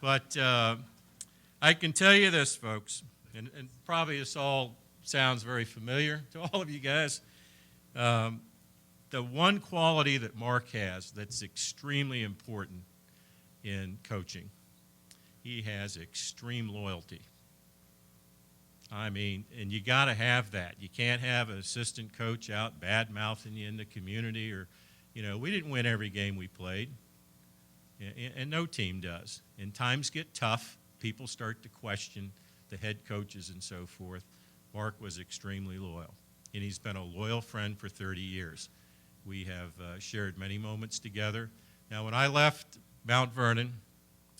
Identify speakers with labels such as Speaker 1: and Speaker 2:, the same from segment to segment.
Speaker 1: But I can tell you this, folks, and probably this all sounds very familiar to all of you guys. The one quality that Mark has that's extremely important in coaching, he has extreme loyalty. I mean, and you got to have that. You can't have an assistant coach out bad-mouthing you in the community or, we didn't win every game we played, and no team does. And times get tough. People start to question the head coaches and so forth. Mark was extremely loyal, and he's been a loyal friend for 30 years. We have shared many moments together. Now, when I left Mount Vernon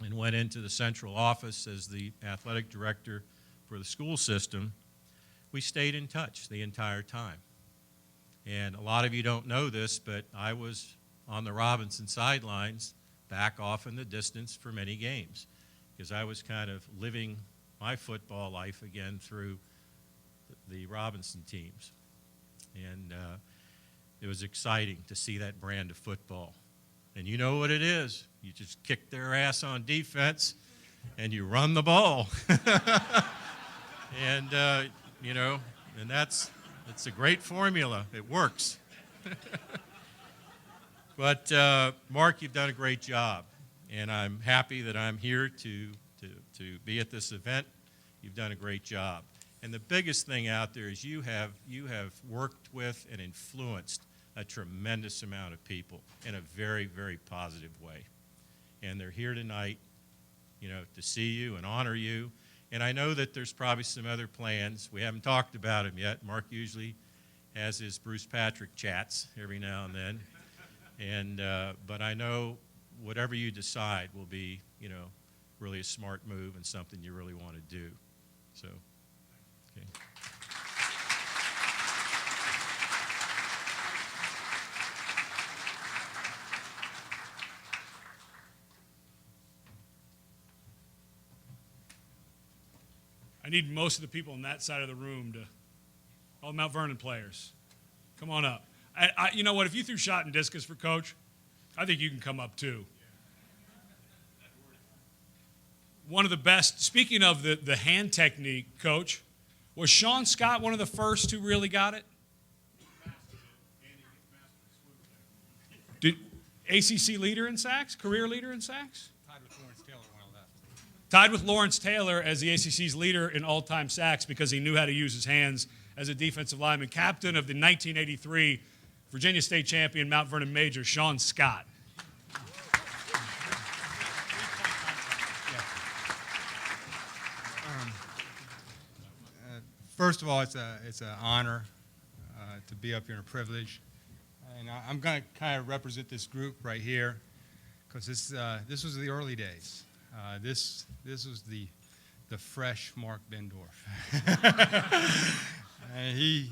Speaker 1: and went into the central office as the athletic director for the school system, we stayed in touch the entire time. And a lot of you don't know this, but I was on the Robinson sidelines back off in the distance for many games because I was kind of living my football life again through the Robinson teams. And it was exciting to see that brand of football. And you know what it is. You just kick their ass on defense and you run the ball. And, and it's a great formula. It works. But, Mark, you've done a great job. And I'm happy that I'm here to be at this event. You've done a great job. And the biggest thing out there is you have worked with and influenced a tremendous amount of people in a very, very positive way. And they're here tonight, to see you and honor you. And I know that there's probably some other plans. We haven't talked about them yet. Mark usually has his Bruce Patrick chats every now and then. And but I know whatever you decide will be, really a smart move and something you really want to do. So, okay.
Speaker 2: I need most of the people on that side of the room all the Mount Vernon players, come on up. You know what, if you threw shot and discus for Coach, I think you can come up too. One of the best, speaking of the hand technique, Coach, was Sean Scott one of the first who really got it? Did ACC leader in sacks, career leader in sacks? Tied with Lawrence Taylor as the ACC's leader in all-time sacks because he knew how to use his hands as a defensive lineman. Captain of the 1983 Virginia State champion Mount Vernon Major, Sean Scott.
Speaker 3: First of all, it's an honor to be up here and a privilege. And I'm going to kind of represent this group right here because this was the early days. This was the fresh Mark Bendorf. And he,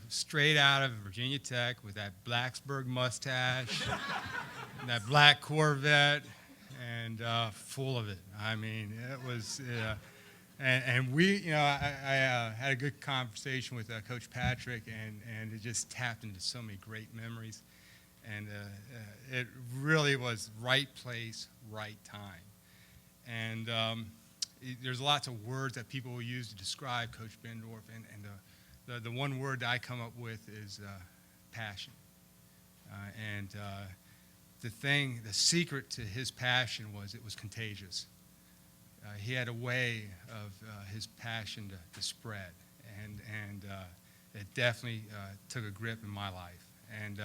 Speaker 3: straight out of Virginia Tech with that Blacksburg mustache, and that black Corvette, and full of it. I mean, it was, and we, I had a good conversation with Coach Patrick, and it just tapped into so many great memories. And it really was right place, right time. And there's lots of words that people will use to describe Coach Bendorf, and the one word that I come up with is passion. And the secret to his passion was it was contagious. He had a way of his passion to spread, and it definitely took a grip in my life. And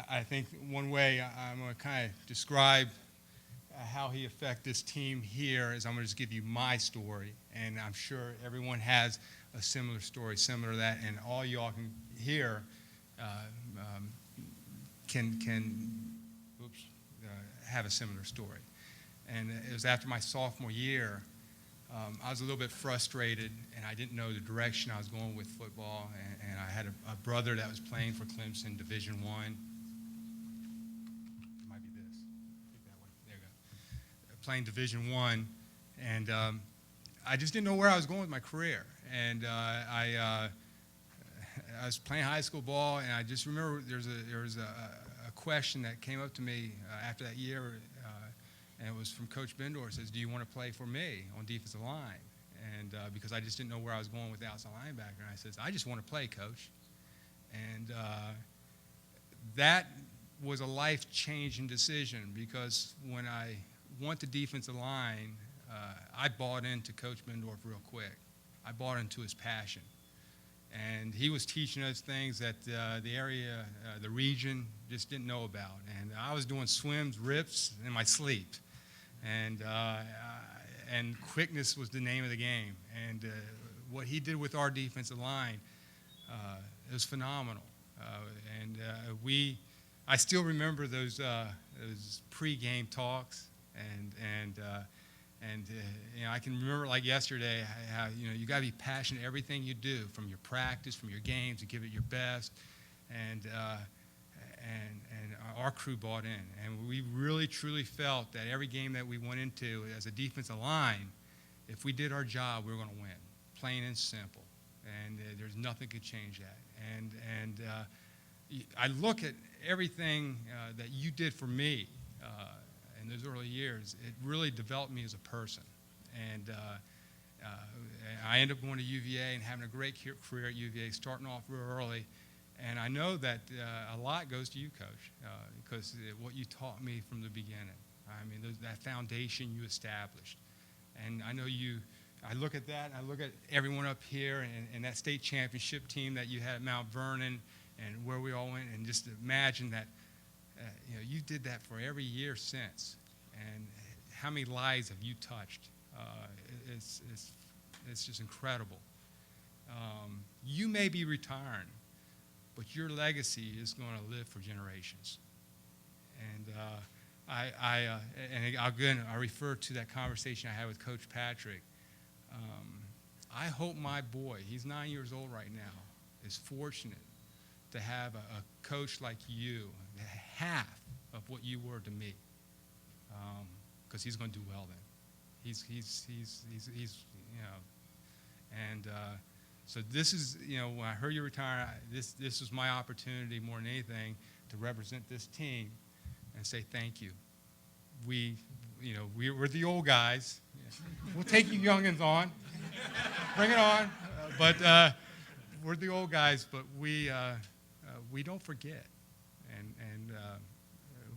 Speaker 3: I think one way I'm going to kind of describe how he affected this team here is I'm going to just give you my story, and I'm sure everyone has a similar story, similar to that, and all y'all can hear have a similar story. And it was after my sophomore year, I was a little bit frustrated, and I didn't know the direction I was going with football, and I had a brother that was playing for Clemson Division I. Playing Division I, and I just didn't know where I was going with my career. And I was playing high school ball, and I just remember there was a question that came up to me after that year. And it was from Coach Bendorf. Says, do you want to play for me on defensive line? And because I just didn't know where I was going with the outside linebacker. And I says, I just want to play, Coach. And that was a life-changing decision, because when I went to defensive line, I bought into Coach Bendorf real quick. I bought into his passion. And he was teaching us things that the area, the region, just didn't know about. And I was doing swims, rips in my sleep. And quickness was the name of the game. And what he did with our defensive line, it was phenomenal. I still remember those pre-game talks, and I can remember like yesterday how you got to be passionate everything you do, from your practice, from your games, to give it your best, and our crew bought in, and we really truly felt that every game that we went into as a defensive line, if we did our job, we were going to win, plain and simple, and there's nothing could change that, and I look at everything that you did for me in those early years. It really developed me as a person. And I ended up going to UVA and having a great career at UVA, starting off real early. And I know that a lot goes to you, Coach, because what you taught me from the beginning. I mean, that foundation you established. And I know I look at that, and I look at everyone up here and that state championship team that you had at Mount Vernon, and where we all went, and just imagine that you did that for every year since, and how many lives have you touched? It's just incredible. You may be retiring, but your legacy is going to live for generations. And I refer to that conversation I had with Coach Patrick. I hope my boy, he's 9 years old right now, is fortunate to have a coach like you, half of what you were to me, because he's going to do well then. He's and so this is, when I heard you retire, this was my opportunity more than anything to represent this team and say thank you. We're the old guys. We'll take you youngins on, bring it on, but we're the old guys, but we don't forget, and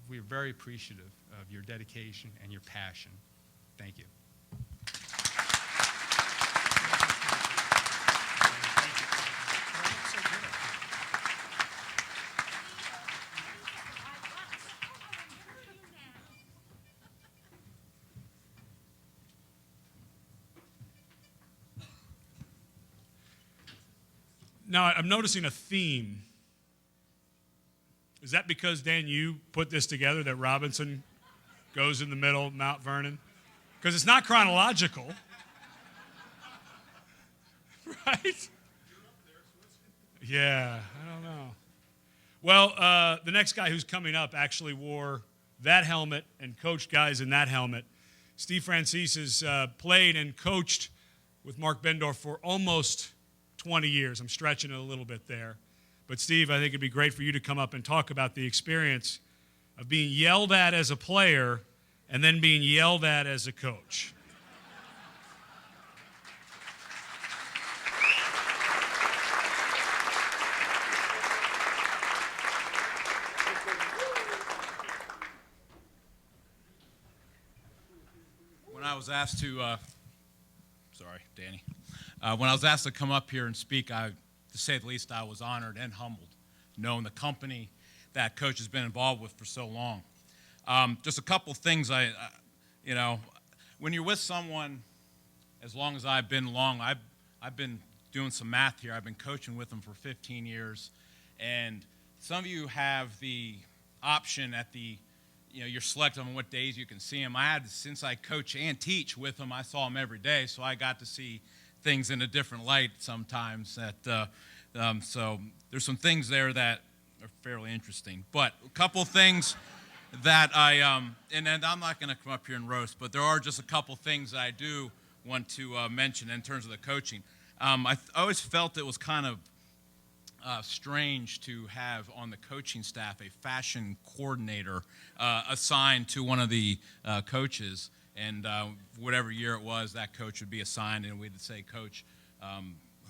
Speaker 3: we're very appreciative of your dedication and your passion. Thank you.
Speaker 2: Now, I'm noticing a theme. Is that because, Dan, you put this together, that Robinson goes in the middle of Mount Vernon? Because it's not chronological. Right? Yeah, I don't know. Well, the next guy who's coming up actually wore that helmet and coached guys in that helmet. Steve Francis has played and coached with Mark Bendorf for almost 20 years. I'm stretching it a little bit there. But Steve, I think it'd be great for you to come up and talk about the experience of being yelled at as a player and then being yelled at as a coach.
Speaker 4: When I was asked to, sorry, Danny. When I was asked to come up here and speak, to say the least, I was honored and humbled, knowing the company that Coach has been involved with for so long. Just a couple things. When you're with someone as long as I've been I've been doing some math here. I've been coaching with them for 15 years, and some of you have the option at you're selected on what days you can see them. Since I coach and teach with them, I saw them every day, so I got to see things in a different light sometimes. So there's some things there that are fairly interesting. But a couple things that and I'm not going to come up here and roast, but there are just a couple things that I do want to mention in terms of the coaching. I always felt it was kind of strange to have on the coaching staff a fashion coordinator assigned to one of the coaches. And whatever year it was, that coach would be assigned, and we'd say, Coach,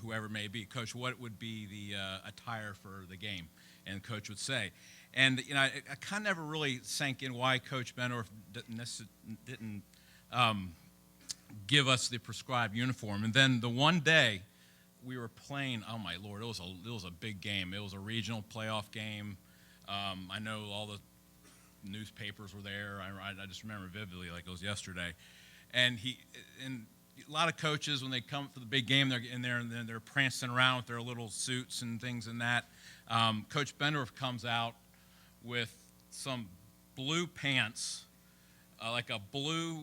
Speaker 4: whoever it may be, Coach, what would be the attire for the game? And the coach would say. And, you know, I kind of never really sank in why Coach Bendorf didn't give us the prescribed uniform. And then the one day we were playing, oh, my Lord, it was a big game. It was a regional playoff game. I know all the newspapers were there. I just remember vividly like it was yesterday. And a lot of coaches, when they come for the big game, they're in there and they're prancing around with their little suits and things and that. Coach Bendorf comes out with some blue pants, like a blue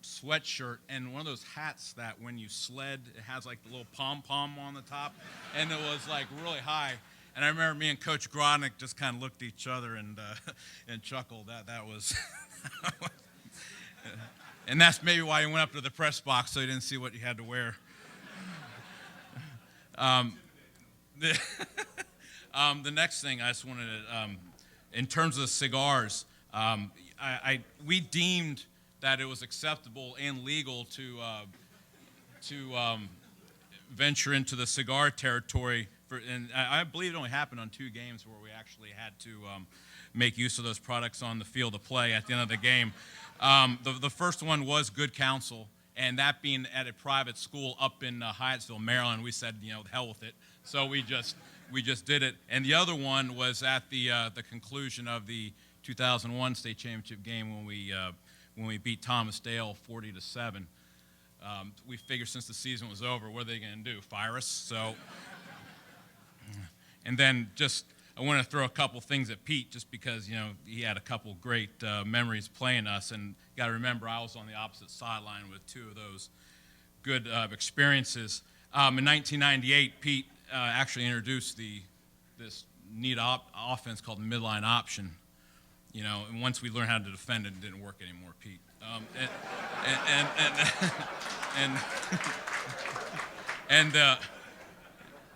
Speaker 4: sweatshirt, and one of those hats that when you sled, it has like the little pom-pom on the top, and it was like really high. And I remember me and Coach Grodnick just kind of looked at each other and chuckled. That was, and that's maybe why he went up to the press box so he didn't see what he had to wear. The next thing I just wanted to, in terms of the cigars, we deemed that it was acceptable and legal to venture into the cigar territory. And I believe it only happened on 2 games where we actually had to make use of those products on the field of play at the end of the game. The first one was Good Counsel, and that being at a private school up in Hyattsville, Maryland, we said, you know, the hell with it. So we just did it. And the other one was at the conclusion of the 2001 state championship game when we beat Thomas Dale 40-7. We figured since the season was over, what are they going to do? Fire us? So, and then I want to throw a couple things at Pete, just because, you know, he had a couple great memories playing us, and got to remember I was on the opposite sideline with 2 of those good experiences. In 1998, Pete actually introduced this neat offense called the midline option. You know, and once we learned how to defend it, it didn't work anymore, Pete.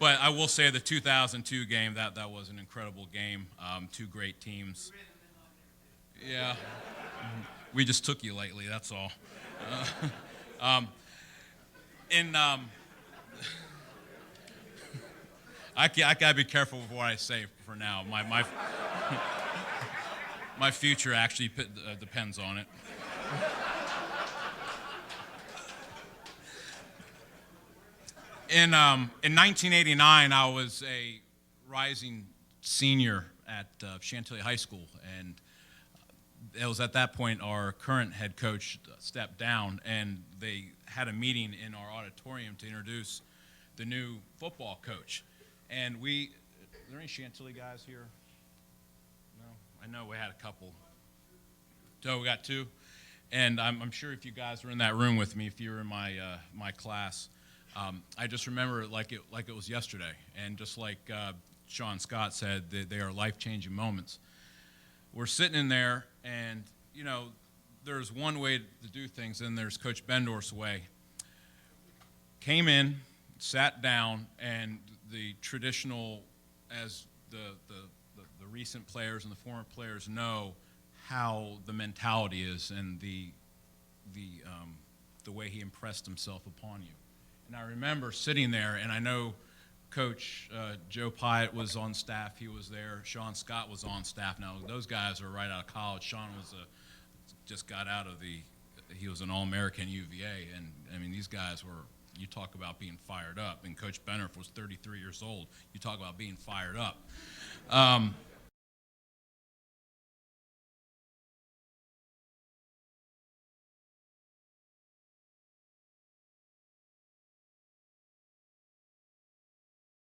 Speaker 4: But I will say the 2002 game, that was an incredible game. 2 great teams. Yeah. We just took you lately, that's all. I gotta be careful with what I say for now. My future actually depends on it. In 1989, I was a rising senior at Chantilly High School, and it was at that point our current head coach stepped down, and they had a meeting in our auditorium to introduce the new football coach. And are there any Chantilly guys here? No? I know we had a couple. So we got 2. And I'm sure if you guys were in that room with me, if you were in my class, I just remember it like it was yesterday. And just like Sean Scott said, they are life-changing moments. We're sitting in there, and, you know, there's one way to do things, and there's Coach Bendorf's way. Came in, sat down, and the traditional, as the recent players and the former players know how the mentality is, and the way he impressed himself upon you. And I remember sitting there, and I know Coach Joe Pyatt was on staff. He was there. Sean Scott was on staff. Now, those guys are right out of college. Sean just got out of he was an All-American UVA. And, I mean, these guys were, you talk about being fired up. And Coach Bendorf was 33 years old. You talk about being fired up.